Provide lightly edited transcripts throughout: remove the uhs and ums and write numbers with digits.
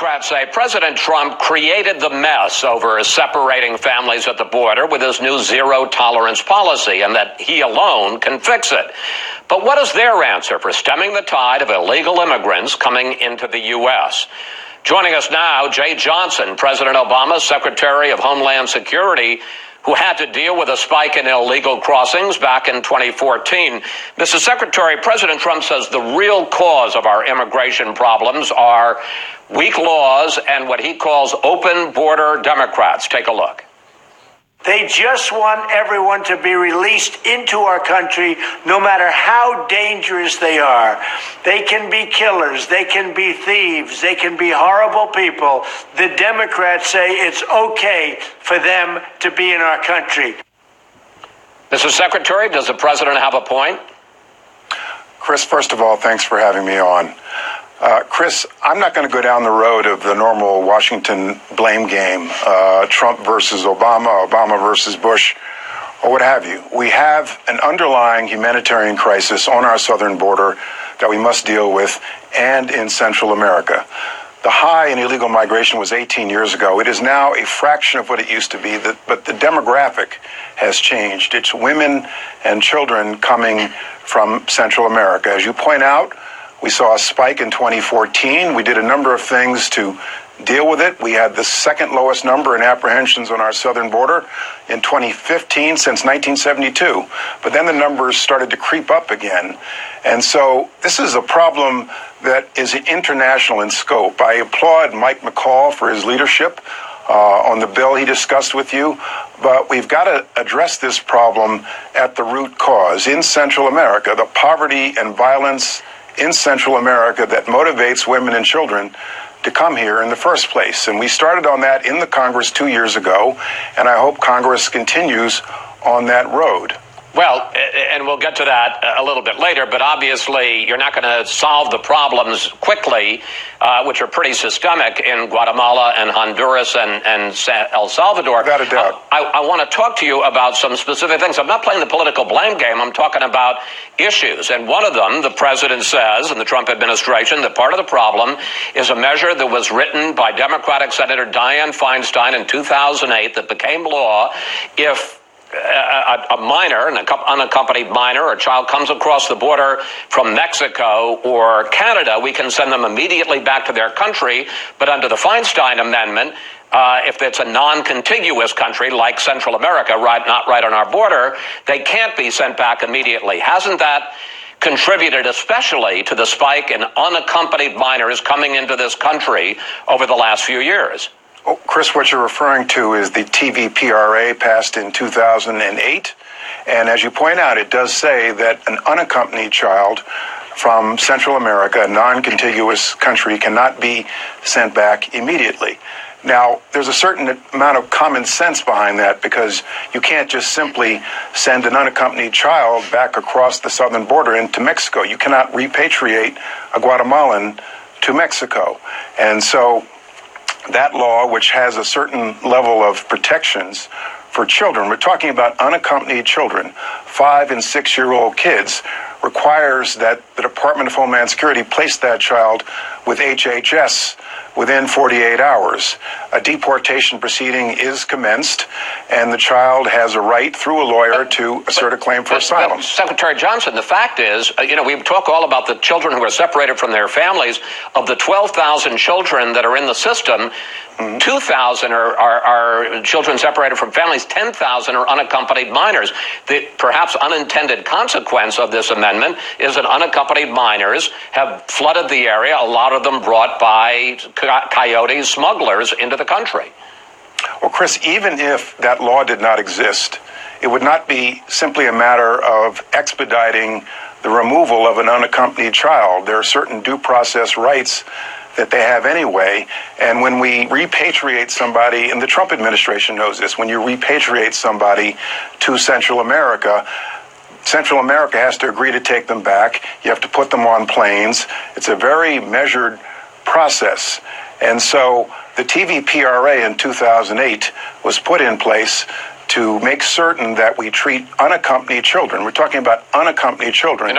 Democrats say President Trump created the mess over separating families at the border with his new zero-tolerance policy, and that he alone can fix it. But what is their answer for stemming the tide of illegal immigrants coming into the U.S.? Joining us now, Jeh Johnson, President Obama's Secretary of Homeland Security, who had to deal with a spike in illegal crossings back in 2014. Mr. Secretary, President Trump says the real cause of our immigration problems are weak laws and what he calls open border Democrats. Take a look. They just want everyone to be released into our country, no matter how dangerous they are. They can be killers, they can be thieves, they can be horrible people. The Democrats say it's okay for them to be in our country. Mr. Secretary, does the president have a point? Chris, first of all, thanks for having me on. Chris, I'm not going to go down the road of the normal Washington blame game, Trump versus Obama, Obama versus Bush, or what have you. We have an underlying humanitarian crisis on our southern border that we must deal with, and in Central America. The high in illegal migration was 18 years ago. It is now a fraction of what it used to be, but the demographic has changed. It's women and children coming from Central America. As you point out, we saw a spike in 2014. We did a number of things to deal with it. We had the second lowest number in apprehensions on our southern border in 2015 since 1972. But then the numbers started to creep up again. And so this is a problem that is international in scope. I applaud Mike McCaul for his leadership on the bill he discussed with you. But we've got to address this problem at the root cause. In Central America, the poverty and violence in Central America that motivates women and children to come here in the first place. And we started on that in the Congress 2 years ago, and I hope Congress continues on that road. Well, and we'll get to that a little bit later, but obviously you're not going to solve the problems quickly, which are pretty systemic in Guatemala and Honduras and El Salvador. Without a doubt. I want to talk to you about some specific things. I'm not playing the political blame game. I'm talking about issues. And one of them, the president says, in the Trump administration, that part of the problem is a measure that was written by Democratic Senator Dianne Feinstein in 2008 that became law. If a minor, an unaccompanied minor or child comes across the border from Mexico or Canada, we can send them immediately back to their country. But under the Feinstein Amendment, if it's a non-contiguous country like Central America, not right on our border, they can't be sent back immediately. Hasn't that contributed especially to the spike in unaccompanied minors coming into this country over the last few years? Oh, Chris, what you're referring to is the TVPRA passed in 2008. And as you point out, it does say that an unaccompanied child from Central America, a non-contiguous country, cannot be sent back immediately. Now, there's a certain amount of common sense behind that, because you can't just simply send an unaccompanied child back across the southern border into Mexico. You cannot repatriate a Guatemalan to Mexico. And so that law, which has a certain level of protections for children, we're talking about unaccompanied children, 5- and 6-year-old kids, requires that the Department of Homeland Security place that child with HHS within 48 hours. A deportation proceeding is commenced, and the child has a right through a lawyer to assert a claim for asylum. Secretary Johnson, the fact is, we talk all about the children who are separated from their families. Of the 12,000 children that are in the system, 2,000 are children separated from families, 10,000 are unaccompanied minors. The perhaps unintended consequence of this amendment is that unaccompanied minors have flooded the area, a lot of them brought by coyotes, smugglers into the country. Well, Chris, even if that law did not exist, it would not be simply a matter of expediting the removal of an unaccompanied child. There are certain due process rights that they have anyway. And when we repatriate somebody, and the Trump administration knows this, when you repatriate somebody to Central America has to agree to take them back. You have to put them on planes. It's a very measured process. And so the TVPRA in 2008 was put in place to make certain that we treat unaccompanied children, we're talking about unaccompanied children,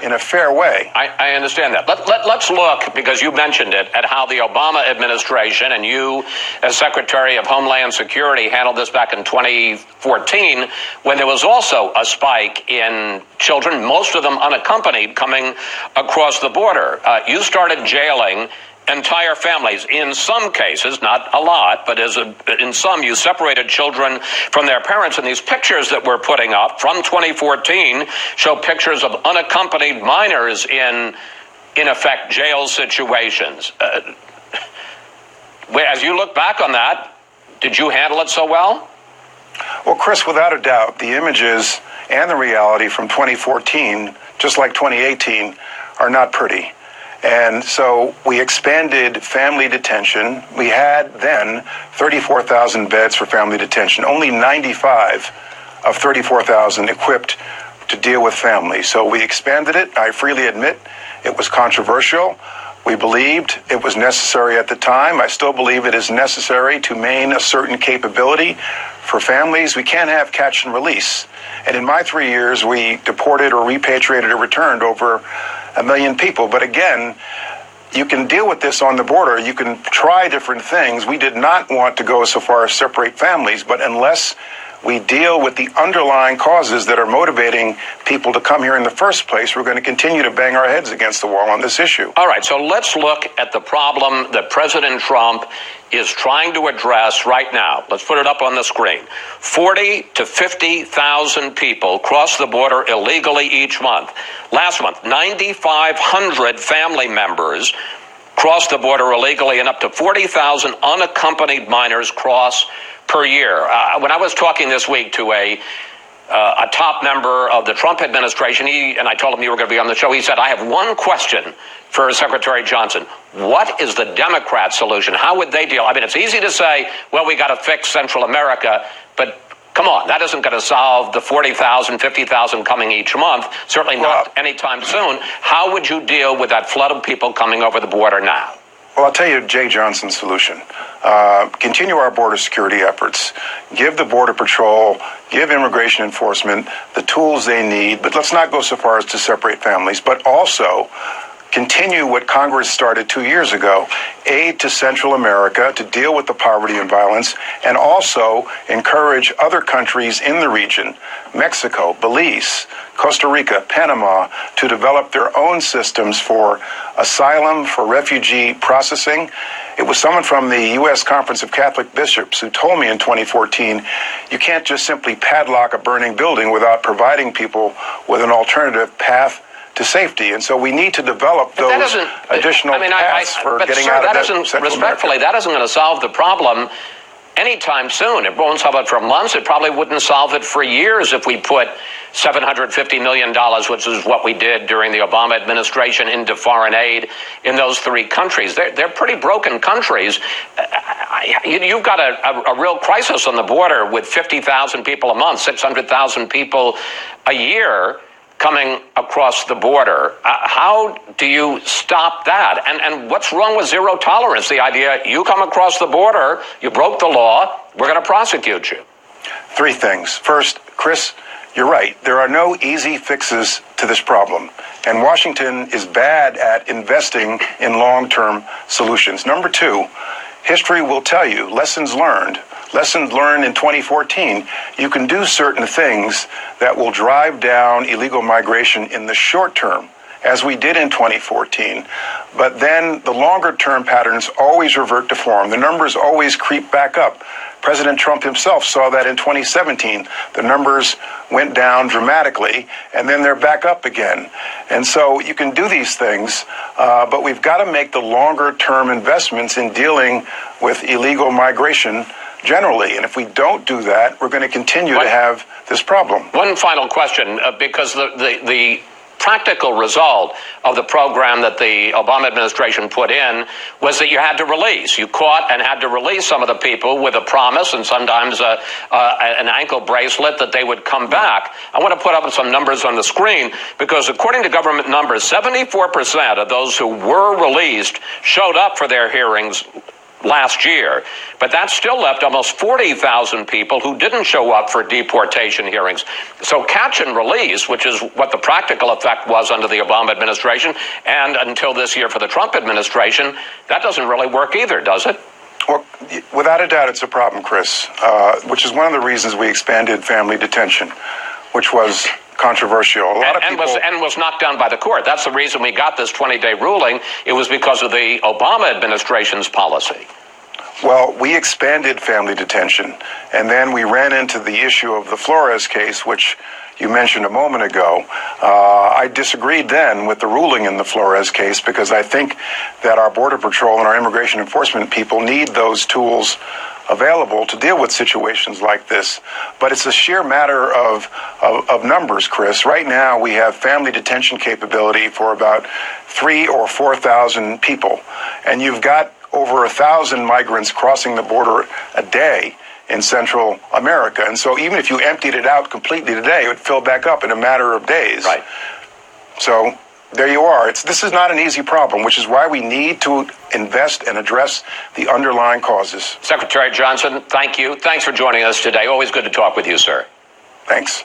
in a fair way. I understand that. Let's look, because you mentioned it, at how the Obama administration and you as Secretary of Homeland Security handled this back in 2014, when there was also a spike in children, most of them unaccompanied, coming across the border. You started jailing entire families. In some cases, not a lot, but in some, you separated children from their parents. And these pictures that we're putting up from 2014 show pictures of unaccompanied minors in effect, jail situations. As you look back on that, did you handle it so well? Well, Chris, without a doubt, the images and the reality from 2014, just like 2018, are not pretty. And so we expanded family detention. We had then 34,000 beds for family detention, only 95 of 34,000 equipped to deal with families. So we expanded it. I freely admit it was controversial. We believed it was necessary at the time. I still believe it is necessary to maintain a certain capability for families. We can't have catch and release. And in my 3 years, we deported or repatriated or returned over 1 million people. But again, you can deal with this on the border. You can try different things. We did not want to go so far as separate families, but unless we deal with the underlying causes that are motivating people to come here in the first place, we're going to continue to bang our heads against the wall on this issue. All right, so let's look at the problem that President Trump is trying to address right now. Let's put it up on the screen. 40 to 50,000 people cross the border illegally each month. Last month, 9,500 family members crossed the border illegally, and up to 40,000 unaccompanied minors cross per year. When I was talking this week to a top member of the Trump administration, and I told him you were going to be on the show, he said, I have one question for Secretary Johnson. What is the Democrat solution? How would they deal? I mean, it's easy to say, well, we got to fix Central America, but come on, that isn't going to solve the 40,000, 50,000 coming each month, certainly not anytime soon. How would you deal with that flood of people coming over the border now? Well, I'll tell you Jay Johnson's solution. Continue our border security efforts. Give the Border Patrol, give immigration enforcement the tools they need, but let's not go so far as to separate families, but also continue what Congress started 2 years ago, aid to Central America to deal with the poverty and violence, and also encourage other countries in the region, Mexico, Belize, Costa Rica, Panama, to develop their own systems for asylum, for refugee processing. It was someone from the U.S. Conference of Catholic Bishops who told me in 2014, you can't just simply padlock a burning building without providing people with an alternative path to safety. And so we need to develop those additional paths for getting out of that. Respectfully, that isn't going to solve the problem anytime soon. It won't solve it for months. It probably wouldn't solve it for years if we put $750 million, which is what we did during the Obama administration, into foreign aid in those three countries. They're pretty broken countries. You've got a real crisis on the border with 50,000 people a month, 600,000 people a year coming across the border. How do you stop that? And what's wrong with zero tolerance? The idea, you come across the border, you broke the law, we're going to prosecute you. Three things. First, Chris, you're right. There are no easy fixes to this problem. And Washington is bad at investing in long-term solutions. Number two, history will tell you, lessons learned in 2014, you can do certain things that will drive down illegal migration in the short term, as we did in 2014. But then the longer term patterns always revert to form. The numbers always creep back up. President Trump himself saw that in 2017. The numbers went down dramatically, and then they're back up again. And so you can do these things, but we've got to make the longer term investments in dealing with illegal migration generally. And if we don't do that, we're going to continue to have this problem. One final question, because the practical result of the program that the Obama administration put in was that you had to release. You caught and had to release some of the people with a promise and sometimes an ankle bracelet that they would come back. I want to put up some numbers on the screen because according to government numbers, 74% of those who were released showed up for their hearings last year, but that still left almost 40,000 people who didn't show up for deportation hearings. So catch and release, which is what the practical effect was under the Obama administration and until this year for the Trump administration, that doesn't really work either, does it? Well, without a doubt, it's a problem, Chris, which is one of the reasons we expanded family detention, which was controversial. A lot of people was knocked down by the court. That's the reason we got this 20-day ruling. It was because of the Obama administration's policy. Well, we expanded family detention, and then we ran into the issue of the Flores case, which you mentioned a moment ago. I disagreed then with the ruling in the Flores case because I think that our Border Patrol and our immigration enforcement people need those tools available to deal with situations like this. But it's a sheer matter of numbers, Chris. Right now, we have family detention capability for about 3,000 or 4,000 people, and you've got over 1,000 migrants crossing the border a day in Central America. And so even if you emptied it out completely today, it would fill back up in a matter of days. Right. So there you are. This is not an easy problem, which is why we need to invest and address the underlying causes. Secretary Johnson, thank you. Thanks for joining us today. Always good to talk with you, sir. Thanks.